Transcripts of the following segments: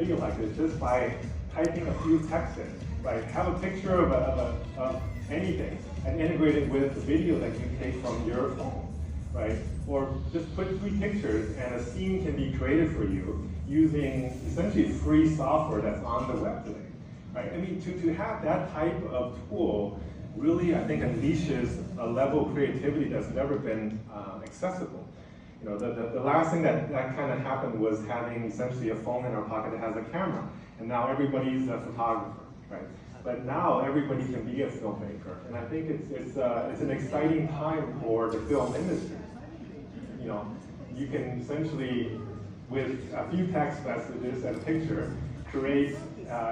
video like this just by typing a few texts in, right? Have a picture of anything and integrate it with the video that you take from your phone, right? Or just put 3 pictures and a scene can be created for you using essentially free software that's on the web today, right? I mean, to have that type of tool really, I think, unleashes a level of creativity that's never been accessible. You know, the last thing that kind of happened was having essentially a phone in our pocket that has a camera, and now everybody's a photographer, right? But now everybody can be a filmmaker, and I think it's an exciting time for the film industry. You know, you can essentially, with a few text messages and a picture, create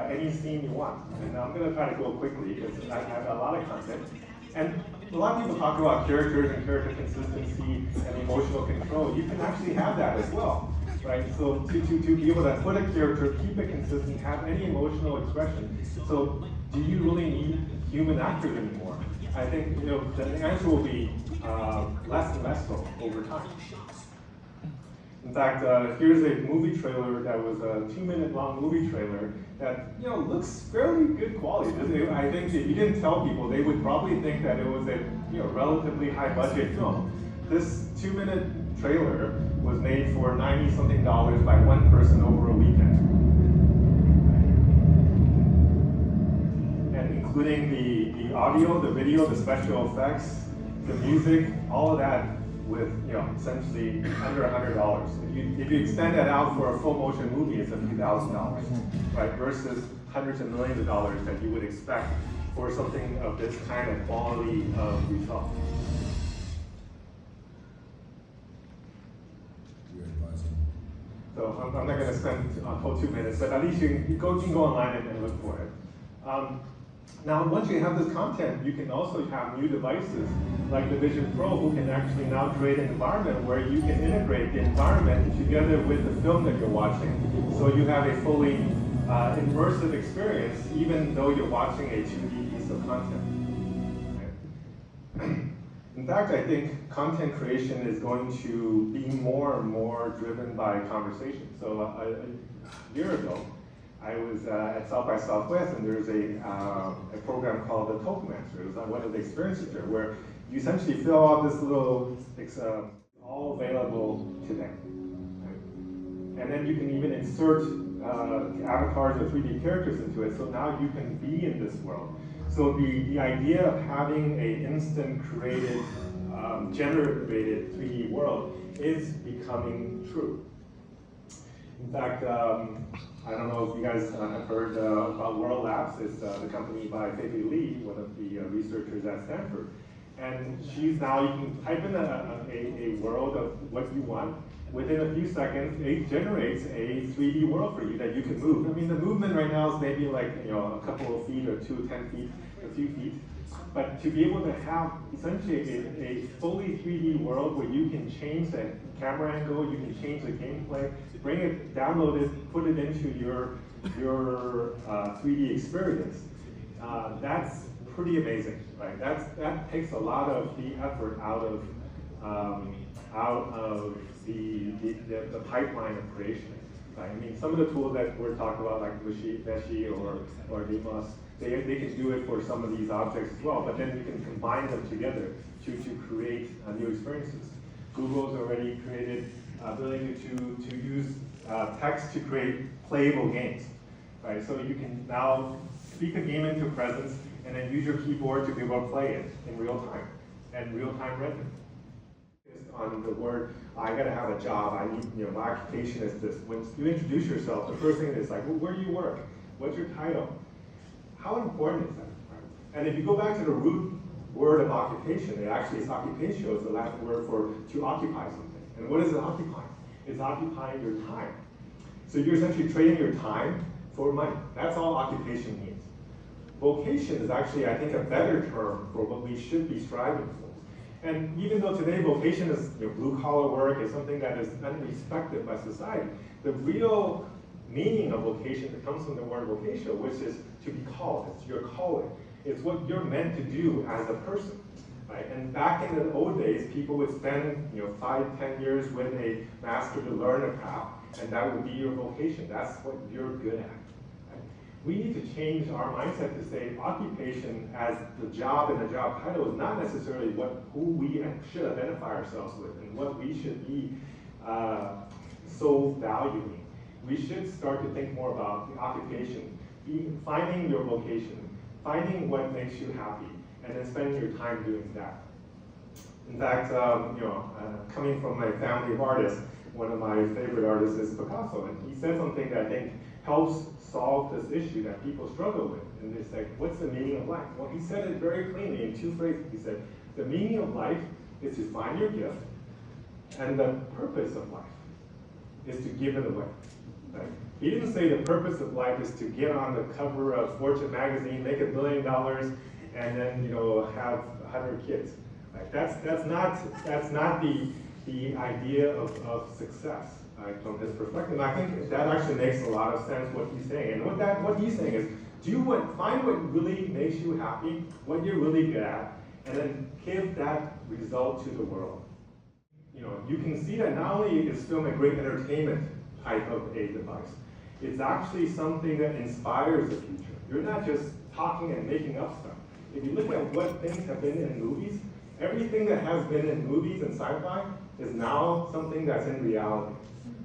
any scene you want. And I'm going to try to go quickly because I have a lot of content. And a lot of people talk about characters and character consistency and emotional control. You can actually have that as well, right? So to be able to put a character, keep it consistent, have any emotional expression. So do you really need human actors anymore? I think the answer will be less and less so over time. In fact, here's a movie trailer that was a 2-minute long movie trailer that looks fairly good quality. I think if you didn't tell people, they would probably think that it was a relatively high budget film. This 2-minute trailer was made for $90-something by one person over a weekend, and including the audio, the video, the special effects, the music, all of that with essentially under $100. If you extend that out for a full motion movie, it's a few $1,000s, right? Versus hundreds of millions of dollars that you would expect for something of this kind of quality of result. So I'm not going to spend a whole 2 minutes, but at least you can go online and look for it. Now, once you have this content, you can also have new devices like the Vision Pro, who can actually now create an environment where you can integrate the environment together with the film that you're watching. So you have a fully immersive experience, even though you're watching a 2D piece of content. Okay. In fact, I think content creation is going to be more and more driven by conversation. So a year ago, I was at South by Southwest, and there's a program called the Toastmaster. It was one of the experiences there, where you essentially fill out this little, it's all available today. Right? And then you can even insert avatars or 3D characters into it, so now you can be in this world. So the idea of having an instant created, generated 3D world is becoming true. In fact, I don't know if you guys have heard about World Labs. It's the company by Fei Li, one of the researchers at Stanford. And she's now, you can type in a world of what you want. Within a few seconds, it generates a 3D world for you that you can move. I mean, the movement right now is maybe like a couple of feet or 10 feet, a few feet. But to be able to have essentially a fully 3D world where you can change the camera angle, you can change the gameplay, bring it, download it, put it into your 3D experience, that's pretty amazing, right? That takes a lot of the effort out of the pipeline of creation. Right? I mean, some of the tools that we're talking about, like Meshi or Demos, they can do it for some of these objects as well, but then you can combine them together to create new experiences. Google's already created ability to use text to create playable games, right? So you can now speak a game into presence and then use your keyboard to be able to play it in real time and real-time render. On the word, I gotta have a job, I need, my occupation is this. When you introduce yourself, the first thing is like, well, where do you work? What's your title? How important is that? Right? And if you go back to the root word of occupation, it actually is occupatio, is the Latin word for to occupy something. And what is it occupying? It's occupying your time. So you're essentially trading your time for money. That's all occupation means. Vocation is actually, I think, a better term for what we should be striving for. And even though today vocation is blue-collar work, is something that is unrespected by society, the real meaning of vocation that comes from the word vocation, which is to be called. It's your calling. It's what you're meant to do as a person. right? And back in the old days, people would spend 5, 10 years with a master to learn a craft, and that would be your vocation. That's what you're good at. Right? We need to change our mindset to say occupation as the job and the job title is not necessarily who we should identify ourselves with and what we should be so valuing. We should start to think more about the occupation, finding your vocation, finding what makes you happy, and then spending your time doing that. In fact, coming from my family of artists, one of my favorite artists is Picasso, and he said something that I think helps solve this issue that people struggle with. And they say, what's the meaning of life? Well, he said it very cleanly in 2 phrases. He said, the meaning of life is to find your gift, and the purpose of life is to give it away. Right? He didn't say the purpose of life is to get on the cover of Fortune magazine, make $1 billion, and then have 100 kids. Right? That's not the idea of success, right, from his perspective. And I think that actually makes a lot of sense what he's saying. And what he's saying is, find what really makes you happy, what you're really good at, and then give that result to the world. You can see that not only is film a great entertainment type of a device, it's actually something that inspires the future. You're not just talking and making up stuff. If you look at what things have been in movies, everything that has been in movies and sci-fi is now something that's in reality.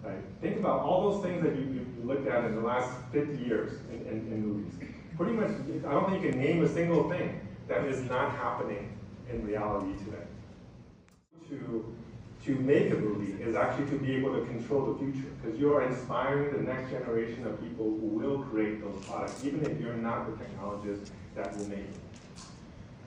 Right? Think about all those things that you looked at in the last 50 years in movies. Pretty much, I don't think you can name a single thing that is not happening in reality today. To make a movie is actually to be able to control the future, because you are inspiring the next generation of people who will create those products, even if you're not the technologist that will make it.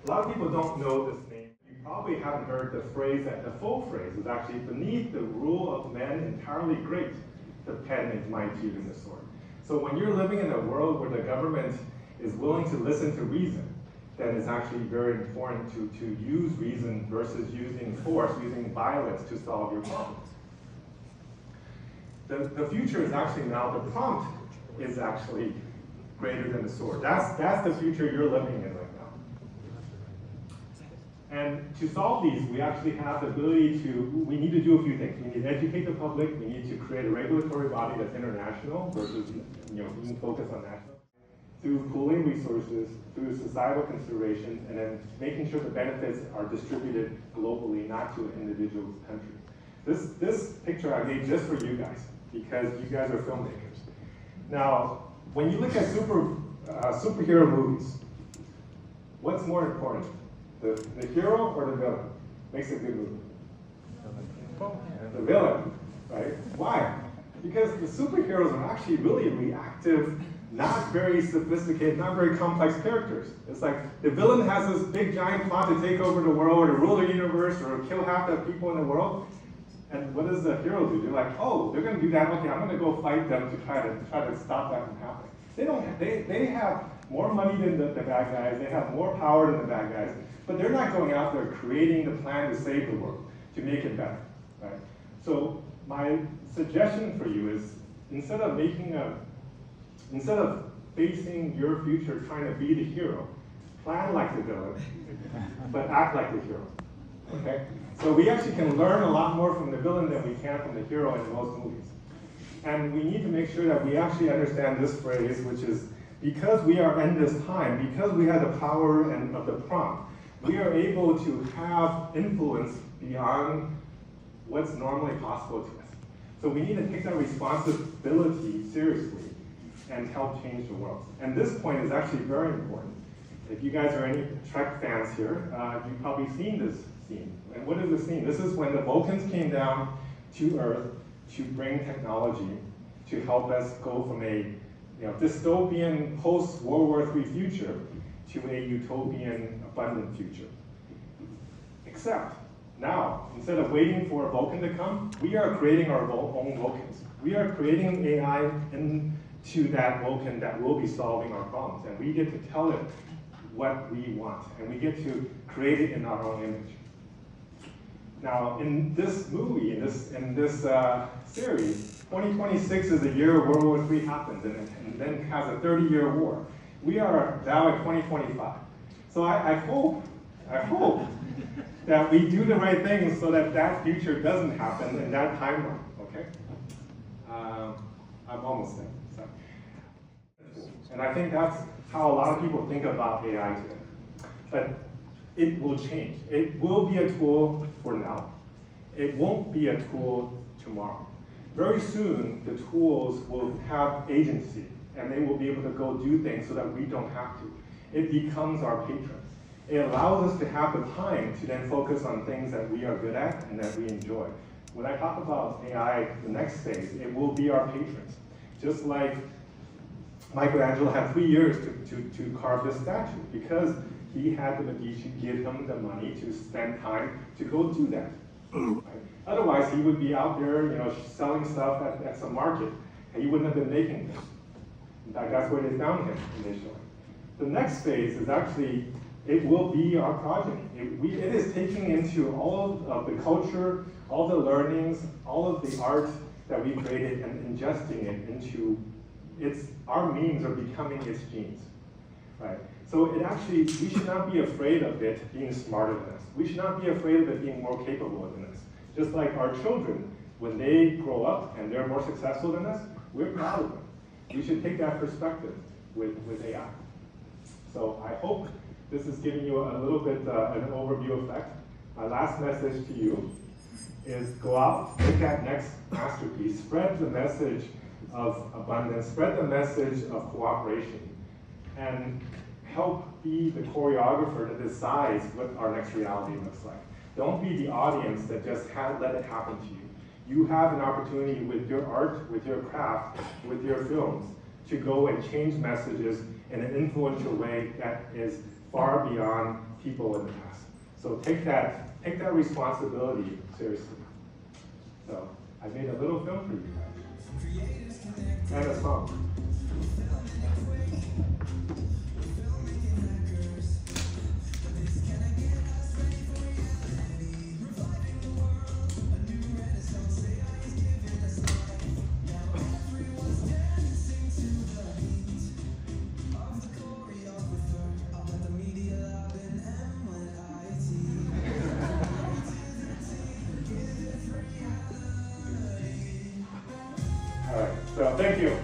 A lot of people don't know this name. You probably haven't heard the phrase, that the full phrase is actually, beneath the rule of men entirely great, the pen is mightier than the sword. So when you're living in a world where the government is willing to listen to reason, then it's actually very important to use reason versus using force, using violence to solve your problems. The future is actually now, the prompt is actually greater than the sword. That's the future you're living in right now. And to solve these, we actually have the ability we need to do a few things. We need to educate the public, we need to create a regulatory body that's international versus being focused on national. Through pooling resources, through societal consideration, and then making sure the benefits are distributed globally, not to an individual country. This picture I made just for you guys, because you guys are filmmakers. Now, when you look at superhero movies, what's more important, the hero or the villain? Makes a good movie. The villain, right? Why? Because the superheroes are actually really reactive, not very sophisticated, not very complex characters. It's like the villain has this big giant plot to take over the world, or to rule the universe, or kill half the people in the world. And what does the hero do? They're like, oh, they're going to do that. Okay, I'm going to go fight them to try to stop that from happening. They have more money than the bad guys. They have more power than the bad guys. But they're not going out there creating the plan to save the world, to make it better, right? So my suggestion for you is, instead of facing your future trying to be the hero, plan like the villain, but act like the hero, okay? So we actually can learn a lot more from the villain than we can from the hero in most movies. And we need to make sure that we actually understand this phrase, which is, because we are in this time, because we have the power of the prompt, we are able to have influence beyond what's normally possible to us. So we need to take that responsibility seriously and help change the world. And this point is actually very important. If you guys are any Trek fans here, you've probably seen this scene. And what is the scene? This is when the Vulcans came down to Earth to bring technology to help us go from a dystopian post-World War III future to a utopian, abundant future. Except now, instead of waiting for a Vulcan to come, we are creating our own Vulcans. We are creating AI into that Vulcan that will be solving our problems. And we get to tell it what we want. And we get to create it in our own image. Now, in this movie, in this series, 2026 is the year World War III happens, and then has a 30-year war. We are now at 2025. So I hope that we do the right things so that that future doesn't happen in that timeline, okay? I'm almost there, so. And I think that's how a lot of people think about AI today. But it will change. It will be a tool for now. It won't be a tool tomorrow. Very soon, the tools will have agency, and they will be able to go do things so that we don't have to. It becomes our patron. It allows us to have the time to then focus on things that we are good at and that we enjoy. When I talk about AI, the next phase, it will be our patrons. Just like Michelangelo had 3 years to carve this statue because he had the Medici give him the money to spend time to go do that. Right? Otherwise, he would be out there, selling stuff at some market, and he wouldn't have been making things. In fact, that's where they found him initially. The next phase is actually, it will be our progeny. It is taking into all of the culture, all the learnings, all of the art that we created and ingesting it into our memes are becoming its genes, right? So it actually, we should not be afraid of it being smarter than us. We should not be afraid of it being more capable than us. Just like our children, when they grow up and they're more successful than us, we're proud of them. We should take that perspective with AI. So I hope this is giving you a little bit an overview effect. My last message to you is go out, make that next masterpiece, spread the message of abundance, spread the message of cooperation, and help be the choreographer that decides what our next reality looks like. Don't be the audience that just let it happen to you. You have an opportunity with your art, with your craft, with your films, to go and change messages in an influential way that is far beyond people in the past. So take that responsibility seriously. So I made a little film for you guys. And a song. All right, so thank you.